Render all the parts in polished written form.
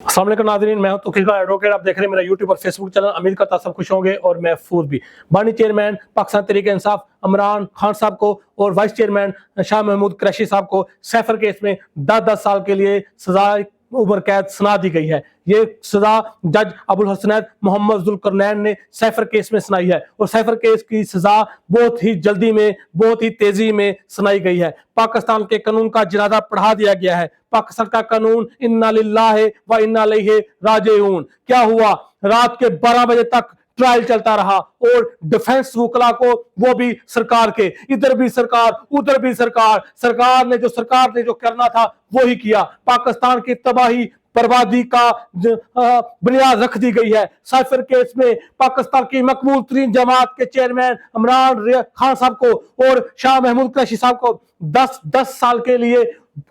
अस्सलाम वालेकुम नाज़रीन, मैं हूं तौकीर खान एडवोकेट। आप देख रहे हैं मेरा यूट्यूब और फेसबुक चैनल। उम्मीद करता सब खुश होंगे और महफूज भी। बानी चेयरमैन पाकिस्तान तहरीक इंसाफ इमरान खान साहब को और वाइस चेयरमैन शाह महमूद कुरैशी साहब को सैफर केस में 10-10 साल के लिए सजा उम्र कैद सुना दी गई है। ये सजा जज अबुल हसनैन मोहम्मद जुल्करनैन ने सैफर केस में सुनाई है और सैफर केस की सजा बहुत ही जल्दी में, बहुत ही तेजी में सुनाई गई है। पाकिस्तान के कानून का जनाजा पढ़ा दिया गया है। पाकिस्तान का कानून इन्ना लिल्लाहि व इन्ना इलैहि राजिऊन। क्या हुआ? रात के 12 बजे तक ट्रायल चलता रहा और डिफेंस वकला को, वो भी सरकार के, इधर भी सरकार उधर भी सरकार, सरकार ने जो करना था वो ही किया। पाकिस्तान की तबाही बर्बादी का बुनियाद रख दी गई है। साइफर केस में पाकिस्तान की मकबूल तरीन जमात के चेयरमैन इमरान खान साहब को और शाह महमूद कुरैशी साहब को 10-10 साल के लिए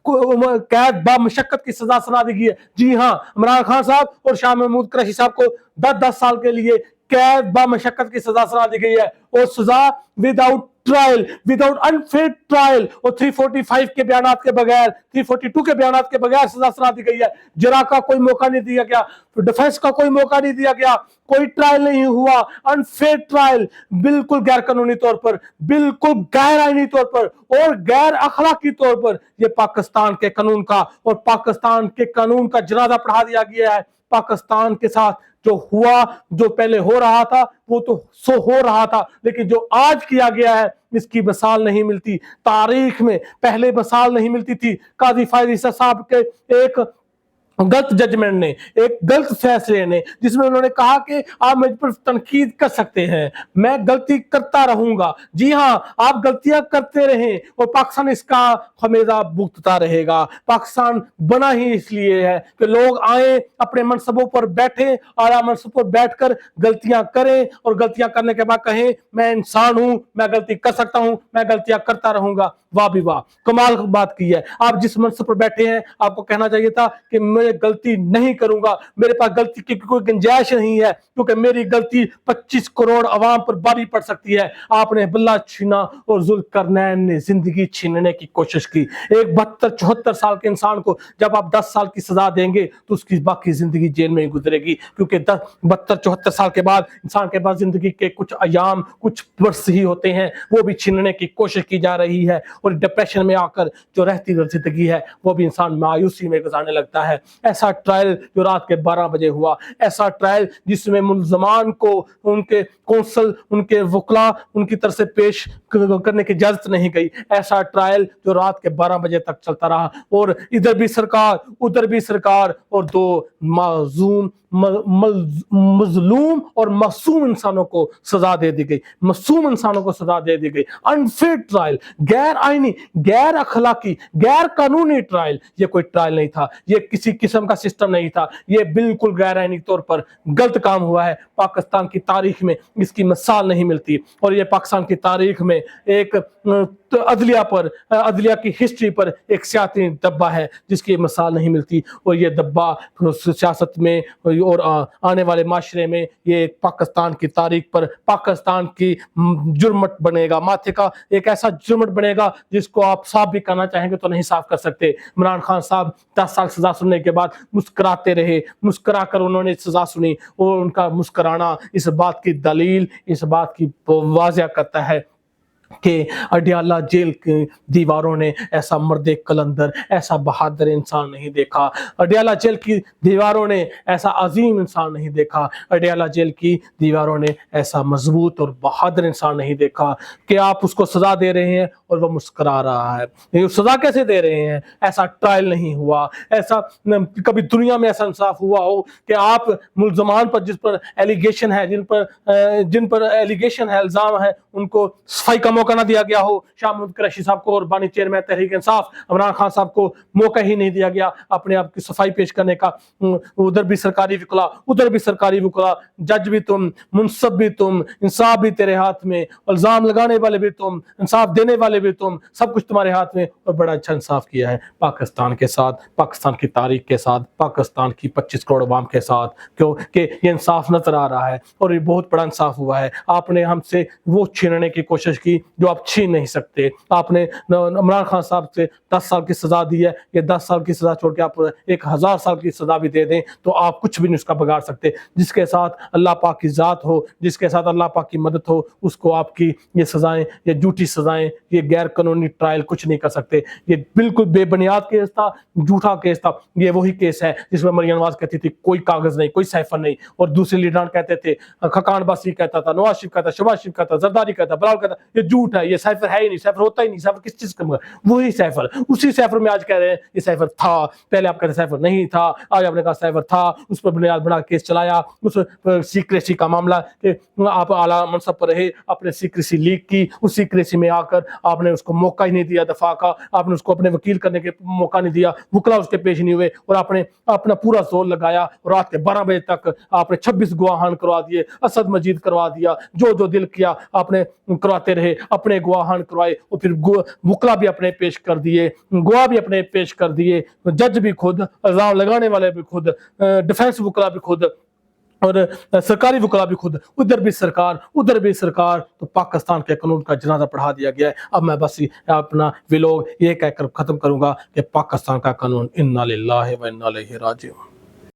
कैद बामशक्कत की सजा सुना दी गई है। जी हाँ, इमरान खान साहब और शाह महमूद कुरैशी साहब को 10-10 साल के लिए कैद बामशक्कत की सजा सुना दी गई है और सजा without trial, without unfair trial और 345 के बयानात के बगैर, 342 के बयानात के बगैर सजा सुना दी गई है। जरा का कोई मौका नहीं दिया गया, डिफेंस का कोई मौका नहीं दिया गया, कोई ट्रायल नहीं हुआ। अनफेयर ट्रायल, बिल्कुल गैर कानूनी तौर पर, बिल्कुल गैर आईनी तौर पर और गैर अखलाकी तौर पर ये पाकिस्तान के कानून का और पाकिस्तान के कानून का जनाजा पढ़ा दिया गया है। पाकिस्तान के साथ जो हुआ, जो पहले हो रहा था वो तो सो हो रहा था, लेकिन जो आज किया गया है इसकी मिसाल नहीं मिलती। तारीख में पहले मिसाल नहीं मिलती थी। काजी फायद ईसा साहब के एक गलत जजमेंट ने, एक गलत फैसले ने, जिसमें उन्होंने कहा कि आप मुझ पर तनकीद कर सकते हैं, मैं गलती करता रहूंगा। जी हाँ, आप गलतियां करते रहें और पाकिस्तान इसका खमेजा भुगतता रहेगा। पाकिस्तान बना ही इसलिए है कि लोग आए, अपने मनसबों पर बैठे, आला मनसब पर बैठकर गलतियां करें और गलतियां करने के बाद कहें मैं इंसान हूं, मैं गलती कर सकता हूं, मैं गलतियां करता रहूंगा। वाह भी वाह, कमाल बात की है। आप जिस मनसब पर बैठे हैं आपको कहना चाहिए था कि मैं गलती नहीं करूंगा, मेरे पास गलती की कोई गुंजाइश नहीं है, क्योंकि मेरी गलती 25 करोड़ अवाम पर भारी पड़ सकती है। आपने बल्ला छीना और जुल्करनैन ने जिंदगी छीनने की कोशिश की। एक 72-74 साल के इंसान को जब आप 10 साल की सजा देंगे तो उसकी बाकी जिंदगी जेल में ही गुजरेगी, क्योंकि 72-74 साल के बाद इंसान के पास जिंदगी के कुछ अयाम, कुछ वर्ष ही होते हैं, वो भी छीनने की कोशिश की जा रही है। और डिप्रेशन में आकर जो रहती जिंदगी है वो भी इंसान मायूसी में गुजारने लगता है। ऐसा ट्रायल जो रात के 12 बजे हुआ, ऐसा ट्रायल जिसमें मुल्ज़मान को उनके कौंसल, उनके वकला उनकी तरफ से पेश करने की इजाजत नहीं गई, ऐसा ट्रायल जो रात के 12 बजे तक चलता रहा और इधर भी सरकार उधर भी सरकार और दो मजलूम और मासूम इंसानों को सजा दे दी गई, मासूम इंसानों को सजा दे दी गई। अनफेयर ट्रायल, गैर आईनी, गैर अखलाकी, गैर कानूनी ट्रायल। ये कोई ट्रायल नहीं था, ये किसी किस्म का सिस्टम नहीं था, ये बिल्कुल गैर आईनी तौर पर गलत काम हुआ है। पाकिस्तान की तारीख में इसकी मिसाल नहीं मिलती और ये पाकिस्तान की तारीख में एक अदलिया की हिस्ट्री पर एक सियासी दब्बा है जिसकी मिसाल नहीं मिलती। और ये दब्बा सियासत में और आने वाले माशरे में ये पाकिस्तान की तारीख पर पाकिस्तान की जुर्मट बनेगा, माथे का एक ऐसा जुर्मट बनेगा जिसको आप साफ भी करना चाहेंगे तो नहीं साफ कर सकते। इमरान खान साहब 10 साल सजा सुनने के बाद मुस्कुराते रहे, मुस्कुरा कर उन्होंने सजा सुनी और उनका मुस्कुराना इस बात की दलील, इस बात की वाज़िया करता है कि अडियाला जेल की दीवारों ने ऐसा मर्द कलंदर, ऐसा बहादुर इंसान नहीं देखा। अडियाला जेल की दीवारों ने ऐसा अजीम इंसान नहीं देखा। अडियाला जेल की दीवारों ने ऐसा मजबूत और बहादुर इंसान नहीं देखा कि आप उसको सजा दे रहे हैं और वह मुस्कुरा रहा है। ये सजा कैसे दे रहे हैं? ऐसा ट्रायल नहीं हुआ, ऐसा कभी दुनिया में ऐसा इंसाफ हुआ हो कि आप मुल्ज़मान पर, जिस पर एलिगेशन है, जिन पर एलिगेशन है, इल्जाम है, उनको सफाई का मौका ना दिया गया हो। शाह महमूद कुरैशी साहब को और बानी चेयरमैन तहरीक इंसाफ इमरान खान साहब को मौका ही नहीं दिया गया अपने आप की सफाई पेश करने का। उधर भी सरकारी वकला, उधर भी सरकारी वकला, जज भी तुम, मुनसब भी तुम, इंसाफ भी तेरे हाथ में, इल्जाम लगाने वाले भी तुम, इंसाफ देने वाले वाले भी तुम, सब कुछ तुम्हारे हाथ में, और बड़ा अच्छा इंसाफ किया है पाकिस्तान के साथ, पाकिस्तान की तारीख के साथ, पाकिस्तान की 25 करोड़ अवाम के साथ, क्योंकि ये इंसाफ नजर आ रहा है और ये बहुत बड़ा इंसाफ हुआ है। आपने हमसे वो छीनने की कोशिश की जो आप छीन नहीं सकते। आपने इमरान खान साहब से 10 साल की सजा दी है, ये 10 साल की सजा छोड़ के आप 1000 साल की सजा भी दे दें तो आप कुछ भी नहीं उसका बिगाड़ सकते। जिसके साथ अल्लाह पाक की ज़ात हो, जिसके साथ अल्लाह पाक की मदद हो, उसको आपकी ये सजाएं, ये झूठी सजाएं, ये गैर कानूनी ट्रायल कुछ नहीं कर सकते। ये बिल्कुल बेबुनियाद केस था, झूठा केस था। ये वही केस है जिसमें मरियम नवाज कहती थी कोई कागज नहीं, कोई साइफर नहीं, और दूसरे लीडरान कहते थे, खकान बासी कहता था, नवाज शरीफ कहता, शहबाज शरीफ कहता, जरदारी कहता, बलाल कहता, ये झूठ है, ये साइफर है ही नहीं, साइफर होता ही नहीं, साइफर किस चीज का मगर वही साइफर, उसी साइफर में आज कह रहे हैं ये साइफर था। पहले आप कहते साइफर नहीं था, आज आपने कहा साइफर था, उस पर बुनियाद बना केस चलाया, उस सीक्रेसी का मामला कि आप आला मनसब पर रहे, आपने सीक्रेसी लीक की, उस सीक्रेसी में आकर आपने उसको मौका ही नहीं दिया दफा का, आपने उसको अपने वकील करने के मौका नहीं दिया, वकला उसके पेश नहीं हुए, और आपने अपना पूरा जोर लगाया और रात के 12 बजे तक आपने 26 गवाहान करवा दिए, असद मजीद करवा दिया, जो जो दिल किया आपने करवाते रहे, अपने गवाहान करवाए, और फिर वकला भी अपने पेश कर दिए, गवाह भी अपने पेश कर दिए, जज भी खुद, इल्जाम लगाने वाले भी खुद, डिफेंस वकला भी खुद, और सरकारी वकला भी खुद, उधर भी सरकार उधर भी सरकार। तो पाकिस्तान के कानून का जनाजा पढ़ा दिया गया है। अब मैं बस अपना व्लॉग ये कहकर खत्म करूंगा कि पाकिस्तान का कानून इन्ना लिल्लाहि व इन्ना इलैहि राजिऊन।